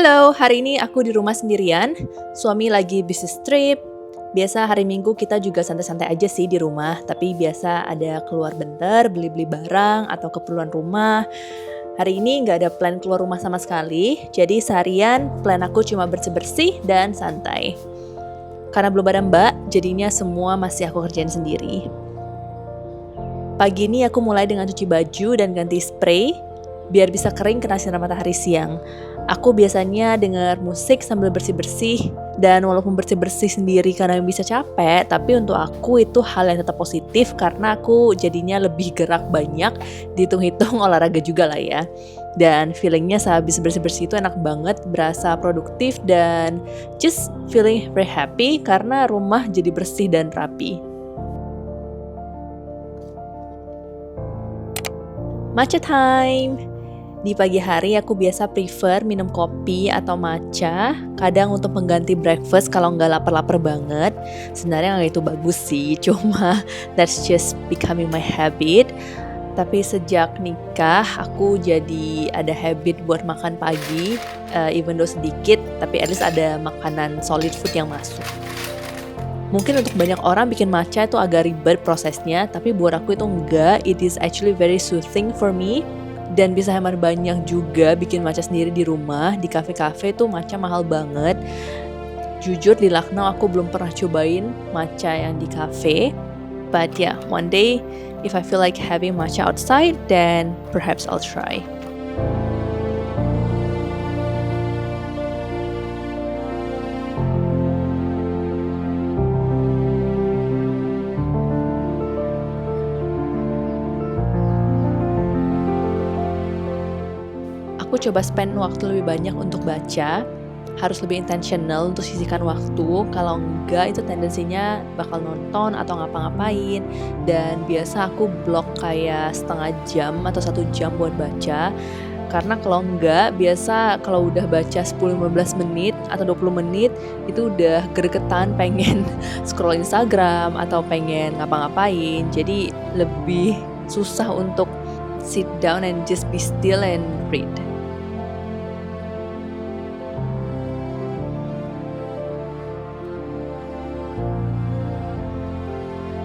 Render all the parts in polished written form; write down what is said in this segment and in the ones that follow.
Halo, hari ini aku di rumah sendirian. Suami lagi bisnis trip. Biasa hari Minggu kita juga santai-santai aja sih di rumah, tapi biasa ada keluar bentar, beli-beli barang atau keperluan rumah. Hari ini nggak ada plan keluar rumah sama sekali, jadi seharian plan aku cuma bersih-bersih dan santai. Karena belum ada mbak, jadinya semua masih aku kerjain sendiri. Pagi ini aku mulai dengan cuci baju dan ganti spray, biar bisa kering kena sinar matahari siang. Aku biasanya denger musik sambil bersih-bersih, dan walaupun bersih-bersih sendiri kadang bisa capek, tapi untuk aku itu hal yang tetap positif karena aku jadinya lebih gerak banyak, dihitung-hitung olahraga juga lah ya. Dan feelingnya sehabis bersih-bersih itu enak banget, berasa produktif dan just feeling very happy karena rumah jadi bersih dan rapi. Matcha time! Di pagi hari aku biasa prefer minum kopi atau matcha, kadang untuk mengganti breakfast kalau nggak lapar-lapar banget. Sebenarnya nggak itu bagus sih, cuma that's just becoming my habit. Tapi sejak nikah, aku jadi ada habit buat makan pagi, even though sedikit, tapi at least ada makanan solid food yang masuk. Mungkin untuk banyak orang bikin matcha itu agak ribet prosesnya, tapi buat aku itu enggak, it is actually very soothing for me. Dan bisa hemat banyak juga bikin matcha sendiri di rumah, di kafe-kafe tuh matcha mahal banget. Jujur di Lucknow aku belum pernah cobain matcha yang di kafe. But yeah, one day if I feel like having matcha outside, then perhaps I'll try. Aku coba spend waktu lebih banyak untuk baca, harus lebih intentional untuk sisihkan waktu, kalau enggak itu tendensinya bakal nonton atau ngapa-ngapain, dan biasa aku blok kayak setengah jam atau 1 jam buat baca, karena kalau enggak, biasa kalau udah baca 10-15 menit atau 20 menit, itu udah gregetan pengen scroll Instagram atau pengen ngapa-ngapain, jadi lebih susah untuk sit down and just be still and read.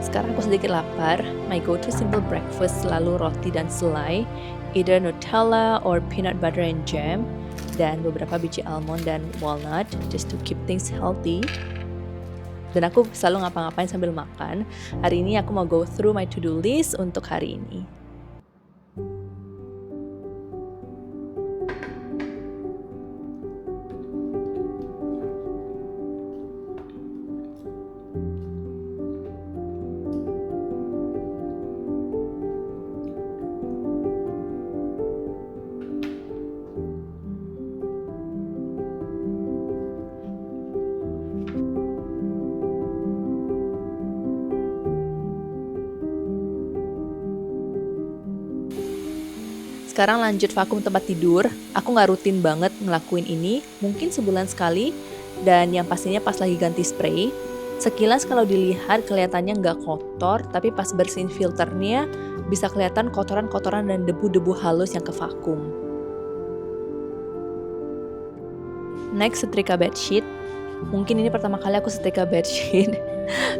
Sekarang aku sedikit lapar, my go-to simple breakfast selalu roti dan selai, either Nutella or peanut butter and jam, dan beberapa biji almond dan walnut, just to keep things healthy. Dan aku selalu ngapa-ngapain sambil makan. Hari ini aku mau go through my to-do list untuk hari ini. Sekarang lanjut vakum tempat tidur, aku nggak rutin banget ngelakuin ini, mungkin sebulan sekali, dan yang pastinya pas lagi ganti spray. Sekilas kalau dilihat kelihatannya nggak kotor, tapi pas bersihin filternya bisa kelihatan kotoran-kotoran dan debu-debu halus yang ke vakum. Next, setrika bedsheet. Mungkin ini pertama kali aku setrika bedsheet.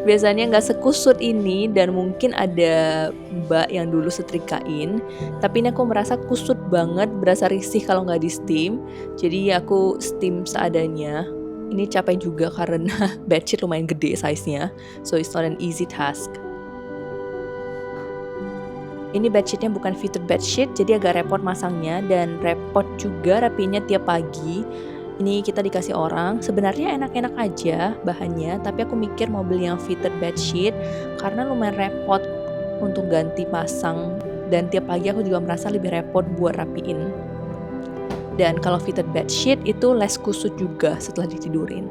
Biasanya nggak sekusut ini dan mungkin ada mbak yang dulu setrikain, tapi ini aku merasa kusut banget, berasa risih kalau nggak di steam, jadi aku steam seadanya. Ini capek juga karena bedsheet lumayan gede size-nya, so it's not an easy task. Ini bedsheetnya bukan fitted bedsheet, jadi agak repot masangnya dan repot juga rapinya tiap pagi. Ini kita dikasih orang, sebenarnya enak-enak aja bahannya, tapi aku mikir mau beli yang fitted bedsheet karena lumayan repot untuk ganti pasang, dan tiap pagi aku juga merasa lebih repot buat rapiin. Dan kalau fitted bedsheet itu less kusut juga setelah ditidurin.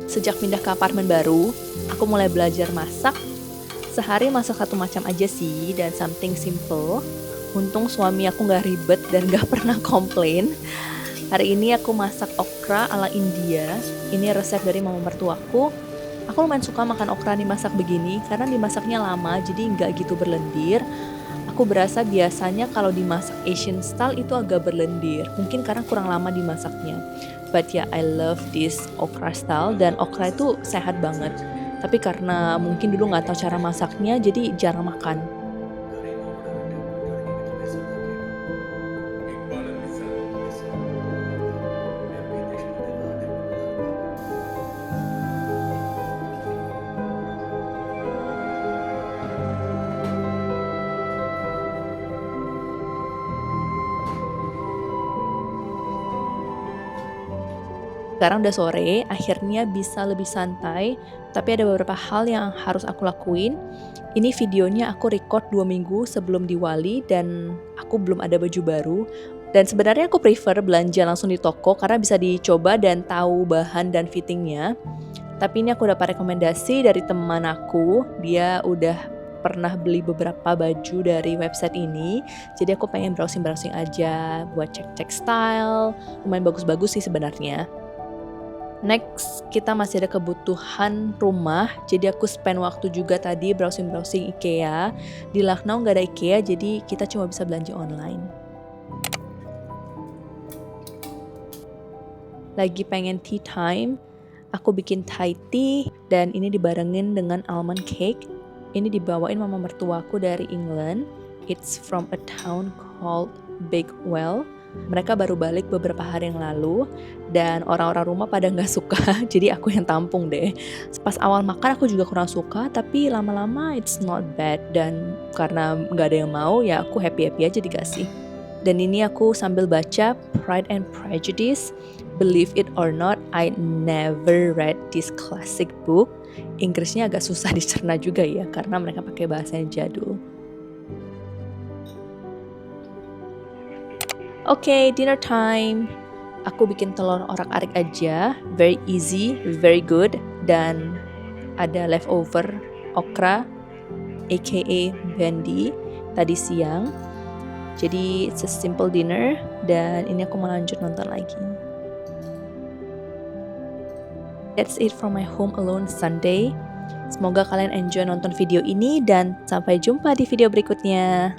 Sejak pindah ke apartemen baru, aku mulai belajar masak. Sehari masak 1 macam aja sih, dan something simple. Untung suami aku gak ribet dan gak pernah komplain. Hari ini aku masak okra ala India. Ini resep dari mama mertuaku. Aku lumayan suka makan okra dimasak begini karena dimasaknya lama jadi nggak gitu berlendir. Aku berasa biasanya kalau dimasak Asian style itu agak berlendir, mungkin karena kurang lama dimasaknya. But yeah, I love this okra style dan okra itu sehat banget. Tapi karena mungkin dulu nggak tahu cara masaknya, jadi jarang makan. Sekarang udah sore, akhirnya bisa lebih santai, tapi ada beberapa hal yang harus aku lakuin. Ini videonya aku record 2 minggu sebelum Diwali dan aku belum ada baju baru. Dan sebenarnya aku prefer belanja langsung di toko karena bisa dicoba dan tahu bahan dan fittingnya. Tapi ini aku dapat rekomendasi dari teman aku, dia udah pernah beli beberapa baju dari website ini. Jadi aku pengen browsing-browsing aja buat cek-cek style, lumayan bagus-bagus sih sebenarnya. Next, kita masih ada kebutuhan rumah, jadi aku spend waktu juga tadi browsing-browsing IKEA. Di Lucknow nggak ada IKEA, jadi kita cuma bisa belanja online. Lagi pengen tea time, aku bikin Thai tea, dan ini dibarengin dengan almond cake. Ini dibawain mama mertuaku dari England. It's from a town called Bakewell. Mereka baru balik beberapa hari yang lalu dan orang-orang rumah pada nggak suka, jadi aku yang tampung deh. Pas awal makan aku juga kurang suka, tapi lama-lama it's not bad dan karena nggak ada yang mau ya aku happy-happy aja dikasih. Dan ini aku sambil baca Pride and Prejudice. Believe it or not, I never read this classic book. Inggrisnya agak susah dicerna juga ya karena mereka pakai bahasa yang jadul. Oke, dinner time. Aku bikin telur orak-arik aja, very easy, very good, dan ada leftover okra, aka bendi, tadi siang. Jadi it's a simple dinner, dan ini aku mau lanjut nonton lagi. That's it from my Home Alone Sunday. Semoga kalian enjoy nonton video ini, dan sampai jumpa di video berikutnya.